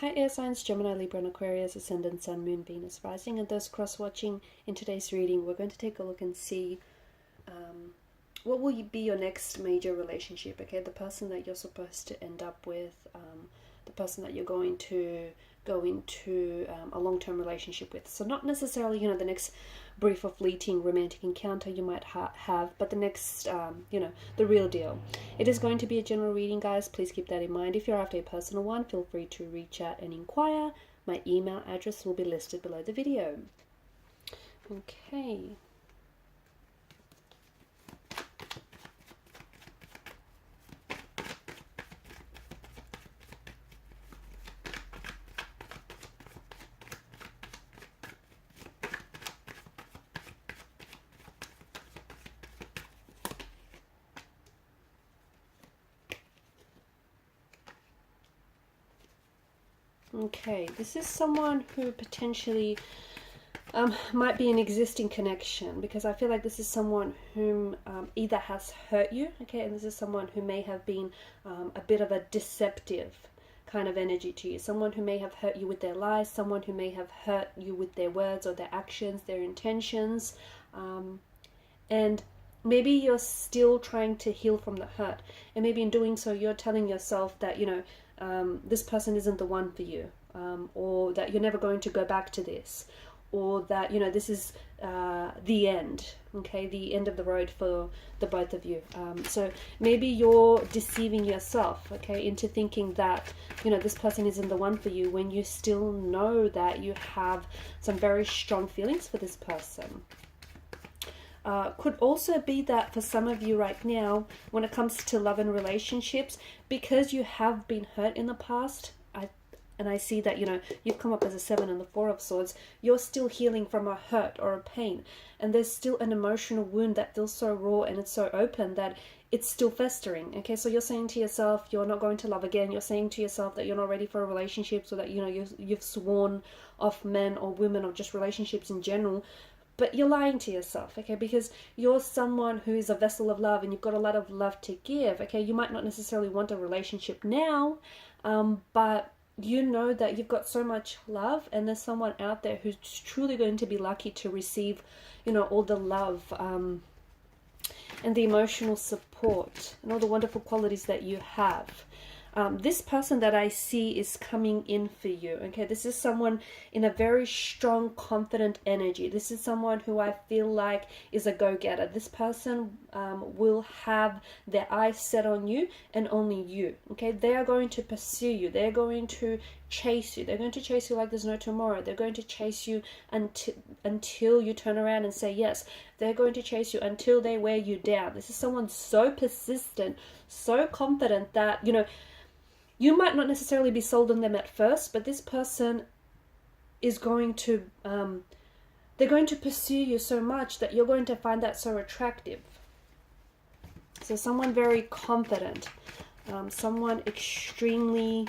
Hi air signs, Gemini, Libra and Aquarius, Ascendant, Sun, Moon, Venus, Rising, and those cross-watching. In today's reading, we're going to take a look and see what will be your next major relationship, okay? The person that you're supposed to end up with, the person that you're going to go into a long-term relationship with. So not necessarily, the next brief or fleeting romantic encounter you might have, but the next, the real deal. It is going to be a general reading, guys. Please keep that in mind. If you're after a personal one, feel free to reach out and inquire. My email address will be listed below the video. Okay. Okay, this is someone who potentially might be an existing connection, because I feel like this is someone whom either has hurt you, okay, and this is someone who may have been a bit of a deceptive kind of energy to you. Someone who may have hurt you with their lies, someone who may have hurt you with their words or their actions, their intentions, and maybe you're still trying to heal from the hurt, and maybe in doing so you're telling yourself that this person isn't the one for you, or that you're never going to go back to this, or that this is the end, okay, the end of the road for the both of you. So maybe you're deceiving yourself, okay, into thinking that this person isn't the one for you, when you still know that you have some very strong feelings for this person. Could also be that for some of you right now, when it comes to love and relationships, because you have been hurt in the past, I see that you've come up as a 7 and the 4 of Swords, you're still healing from a hurt or a pain, and there's still an emotional wound that feels so raw and it's so open that it's still festering. Okay, so you're saying to yourself you're not going to love again, you're saying to yourself that you're not ready for a relationship, so that you've sworn off men or women or just relationships in general. But you're lying to yourself, okay, because you're someone who is a vessel of love and you've got a lot of love to give, okay. You might not necessarily want a relationship now, but you know that you've got so much love, and there's someone out there who's truly going to be lucky to receive, all the love and the emotional support and all the wonderful qualities that you have. This person that I see is coming in for you, okay? This is someone in a very strong, confident energy. This is someone who I feel like is a go-getter. This person will have their eyes set on you and only you, okay? They are going to pursue you. They're going to chase you. They're going to chase you like there's no tomorrow. They're going to chase you until you turn around and say yes. They're going to chase you until they wear you down. This is someone so persistent, so confident that, you might not necessarily be sold on them at first, but this person is going to, they're going to pursue you so much that you're going to find that so attractive. So someone very confident, someone extremely,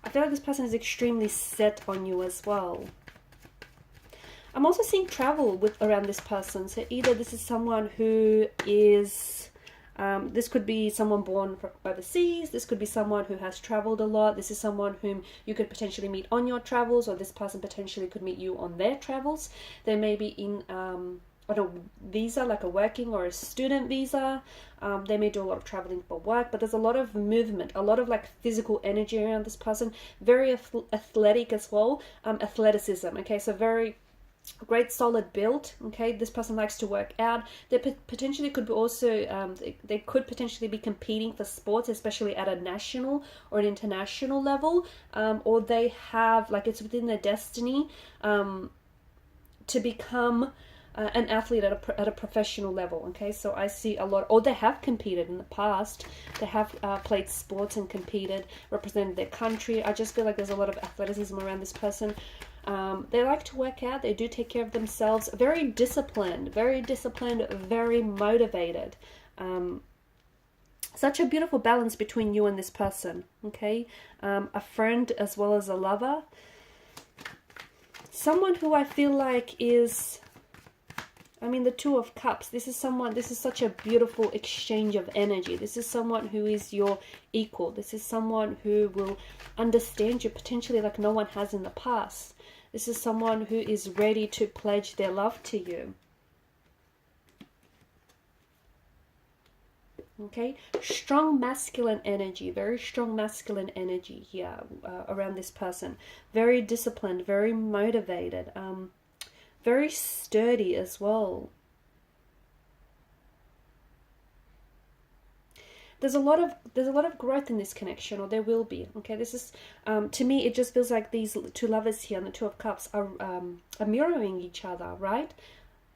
I feel like this person is extremely set on you as well. I'm also seeing travel around this person. So either this is someone who is... this could be someone born overseas. This could be someone who has traveled a lot. This is someone whom you could potentially meet on your travels, or this person potentially could meet you on their travels. They may be in on a visa, like a working or a student visa. They may do a lot of traveling for work, but there's a lot of movement, a lot of like physical energy around this person. Very athletic as well, athleticism. Okay, so very great solid build, okay. This person likes to work out. They potentially could be also they could potentially be competing for sports, especially at a national or an international level, or they have, like, it's within their destiny to become an athlete at a professional level, okay. So I see a lot, or they have competed in the past. They have played sports and competed, represented their country. I just feel like there's a lot of athleticism around this person. They like to work out. They do take care of themselves. Very disciplined, very motivated. Such a beautiful balance between you and this person, okay? A friend as well as a lover. Someone who I feel like is I mean, the Two of Cups, this is someone, this is such a beautiful exchange of energy. This is someone who is your equal. This is someone who will understand you potentially like no one has in the past. This is someone who is ready to pledge their love to you. Okay, strong masculine energy, very strong masculine energy here around this person. Very disciplined, very motivated, very sturdy as well. There's a lot of growth in this connection, or there will be. Okay, this is to me, it just feels like these two lovers here and the Two of Cups are mirroring each other, right?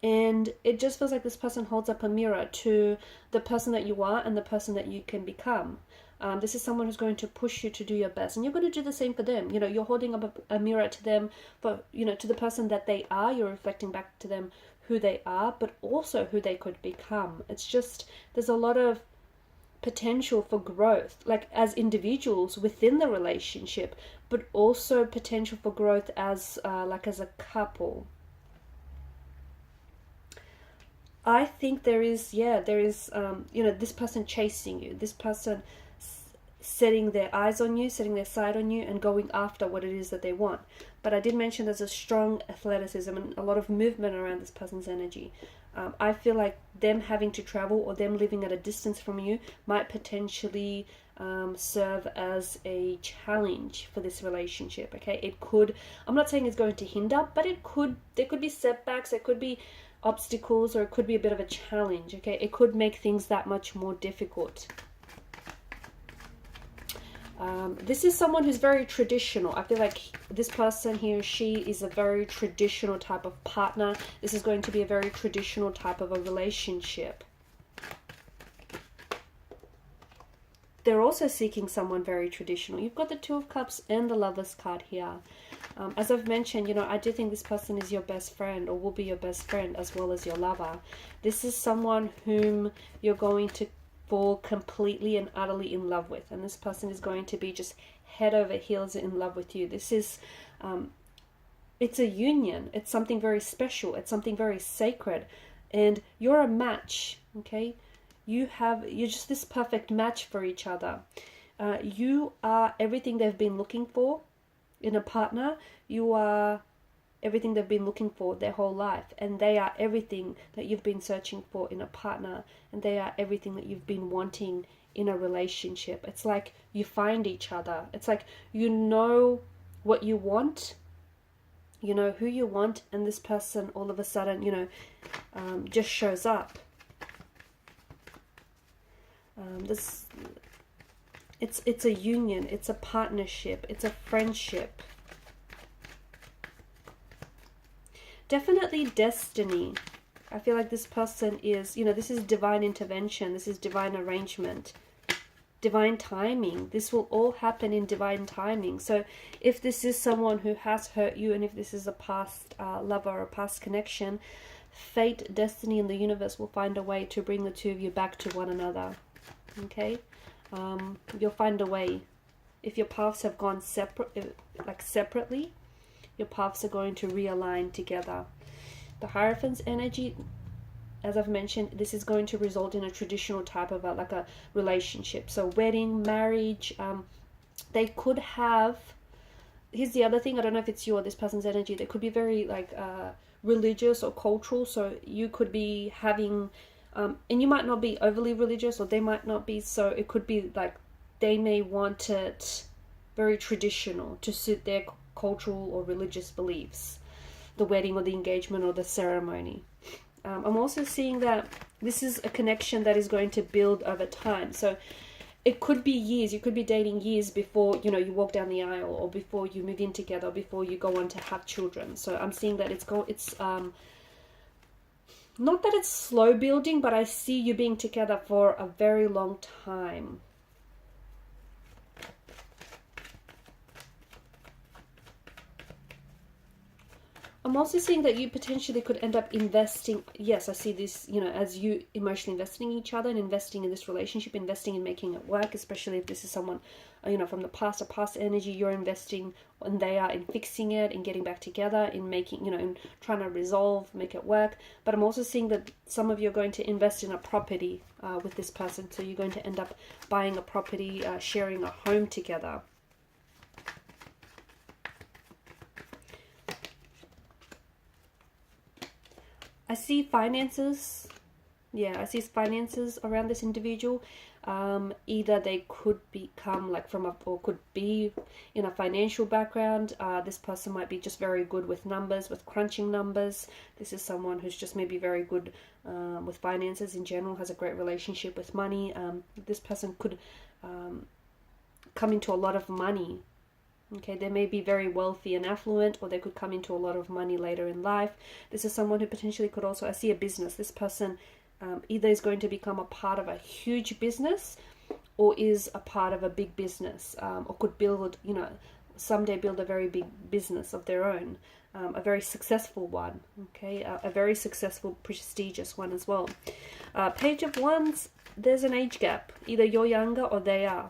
And it just feels like this person holds up a mirror to the person that you are and the person that you can become. This is someone who's going to push you to do your best, and you're going to do the same for them. You know, you're holding up a mirror to them, for, you know, to the person that they are. You're reflecting back to them who they are, but also who they could become. It's just, there's a lot of potential for growth, like as individuals within the relationship, but also potential for growth as like as a couple. I think there is, you know, this person chasing you, this person setting their eyes on you, setting their sight on you, and going after what it is that they want. But I did mention there's a strong athleticism and a lot of movement around this person's energy. I feel like them having to travel or them living at a distance from you might potentially serve as a challenge for this relationship. Okay, it could, I'm not saying it's going to hinder, but it could, there could be setbacks, there could be obstacles, or it could be a bit of a challenge. Okay, it could make things that much more difficult. This is someone who's very traditional. I feel like this person, he or she, is a very traditional type of partner. This is going to be a very traditional type of a relationship. They're also seeking someone very traditional. You've got the Two of Cups and the Lovers card here. As I've mentioned, you know, I do think this person is your best friend, or will be your best friend, as well as your lover. This is someone whom you're going to fall completely and utterly in love with, and this person is going to be just head over heels in love with you. This is it's a union. It's something very special. It's something very sacred, and you're a match. Okay, you're just this perfect match for each other. You are everything they've been looking for in a partner. You are everything they've been looking for their whole life, and they are everything that you've been searching for in a partner, and they are everything that you've been wanting in a relationship. It's like you find each other. It's like you know what you want, you know who you want, and this person all of a sudden, you know, just shows up. It's a union, it's a partnership, it's a friendship. Definitely destiny. I feel like this person is, you know, this is divine intervention. This is divine arrangement, divine timing. This will all happen in divine timing. So if this is someone who has hurt you, and if this is a past lover or a past connection, fate, destiny, and the universe will find a way to bring the two of you back to one another. Okay? You'll find a way. If your paths have gone separately, your paths are going to realign together. The Hierophant's energy, as I've mentioned, this is going to result in a traditional type of a relationship. So wedding, marriage, they could have, here's the other thing, I don't know if it's you or this person's energy, they could be very religious or cultural. So you could be having, and you might not be overly religious, or they might not be, so it could be like they may want it very traditional to suit their cultural or religious beliefs, the wedding or the engagement or the ceremony. I'm also seeing that this is a connection that is going to build over time. So it could be years. You could be dating years before, you know, you walk down the aisle, or before you move in together, or before you go on to have children. So I'm seeing that it's not that it's slow building, but I see you being together for a very long time. I'm also seeing that you potentially could end up investing. Yes, I see this, you know, as you emotionally investing in each other and investing in this relationship, investing in making it work, especially if this is someone, you know, from the past, a past energy. You're investing and they are in fixing it, in getting back together, in making, you know, in trying to resolve, make it work. But I'm also seeing that some of you are going to invest in a property with this person. So you're going to end up buying a property, sharing a home together. I see finances. Yeah, I see finances around this individual. Either they could become like from a, or could be in a financial background. This person might be just very good with numbers, with crunching numbers. This is someone who's just maybe very good with finances in general, has a great relationship with money. This person could come into a lot of money. Okay, they may be very wealthy and affluent, or they could come into a lot of money later in life. This is someone who potentially could also, I see a business. This person either is going to become a part of a huge business or is a part of a big business, or could build, you know, someday build a very big business of their own, a very successful one, okay, a very successful, prestigious one as well. Page of Wands, there's an age gap. Either you're younger or they are.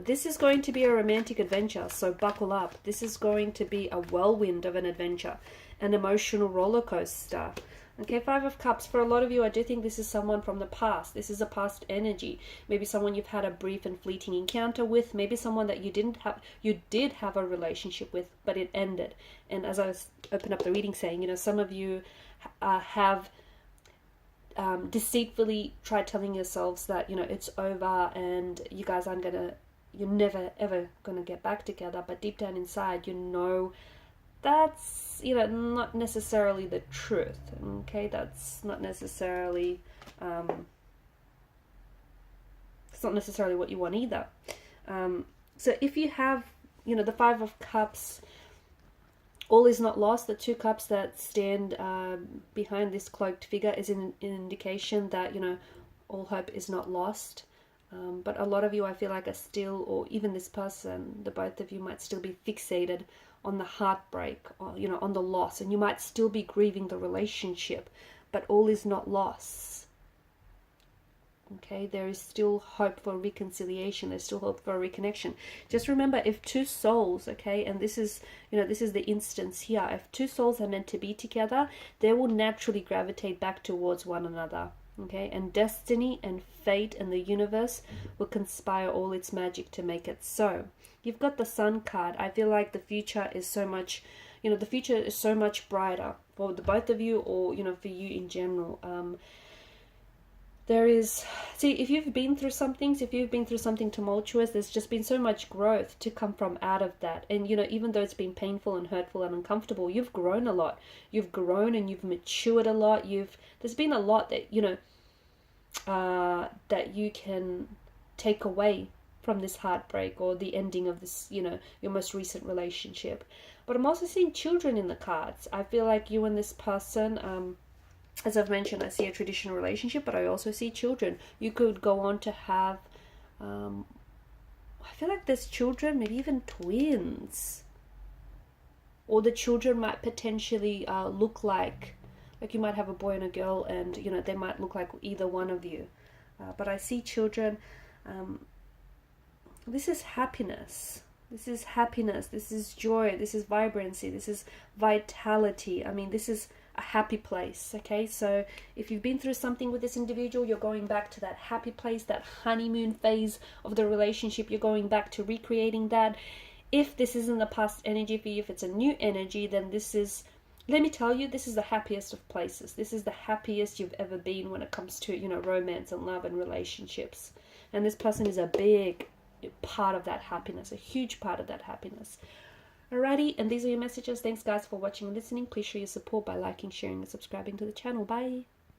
This is going to be a romantic adventure, so buckle up. This is going to be a whirlwind of an adventure, an emotional roller coaster. Okay, Five of Cups. For a lot of you, I do think this is someone from the past. This is a past energy. Maybe someone you've had a brief and fleeting encounter with. Maybe someone that you did have a relationship with, but it ended. And as I was open up the reading saying, you know, some of you have deceitfully tried telling yourselves that, you know, it's over and you guys aren't gonna, you're never ever gonna get back together, but deep down inside you know that's, you know, not necessarily the truth. Okay, that's not necessarily it's not necessarily what you want either. So if you have, you know, the Five of Cups, all is not lost. The Two Cups that stand behind this cloaked figure is an indication that, you know, all hope is not lost. But a lot of you, I feel like, are still, or even this person, the both of you might still be fixated on the heartbreak, or, you know, on the loss. And you might still be grieving the relationship, but all is not lost. Okay, there is still hope for reconciliation. There's still hope for a reconnection. Just remember, if two souls, okay, and this is, you know, this is the instance here. If two souls are meant to be together, they will naturally gravitate back towards one another. Okay, and destiny and fate and the universe will conspire all its magic to make it so. You've got the Sun card. I feel like the future is so much, you know, the future is so much brighter for the both of you, or, you know, for you in general. There is, see, if you've been through some things, if you've been through something tumultuous, there's just been so much growth to come from out of that. And, you know, even though it's been painful and hurtful and uncomfortable, you've grown a lot. You've grown and you've matured a lot. There's been a lot that, you know, that you can take away from this heartbreak or the ending of this, you know, your most recent relationship. But I'm also seeing children in the cards. I feel like you and this person, as I've mentioned, I see a traditional relationship, but I also see children. You could go on to have, I feel like there's children, maybe even twins. Or the children might potentially look like you might have a boy and a girl, and, you know, they might look like either one of you. But I see children. This is happiness. This is happiness. This is joy. This is vibrancy. This is vitality. I mean, this is a happy place. Okay, so if you've been through something with this individual, you're going back to that happy place, that honeymoon phase of the relationship. You're going back to recreating that. If this isn't the past energy for you, if it's a new energy, then this is, let me tell you, this is the happiest of places. This is the happiest you've ever been when it comes to, you know, romance and love and relationships. And this person is a big part of that happiness, a huge part of that happiness. Alrighty, and these are your messages. Thanks guys for watching and listening. Please show your support by liking, sharing and subscribing to the channel. Bye.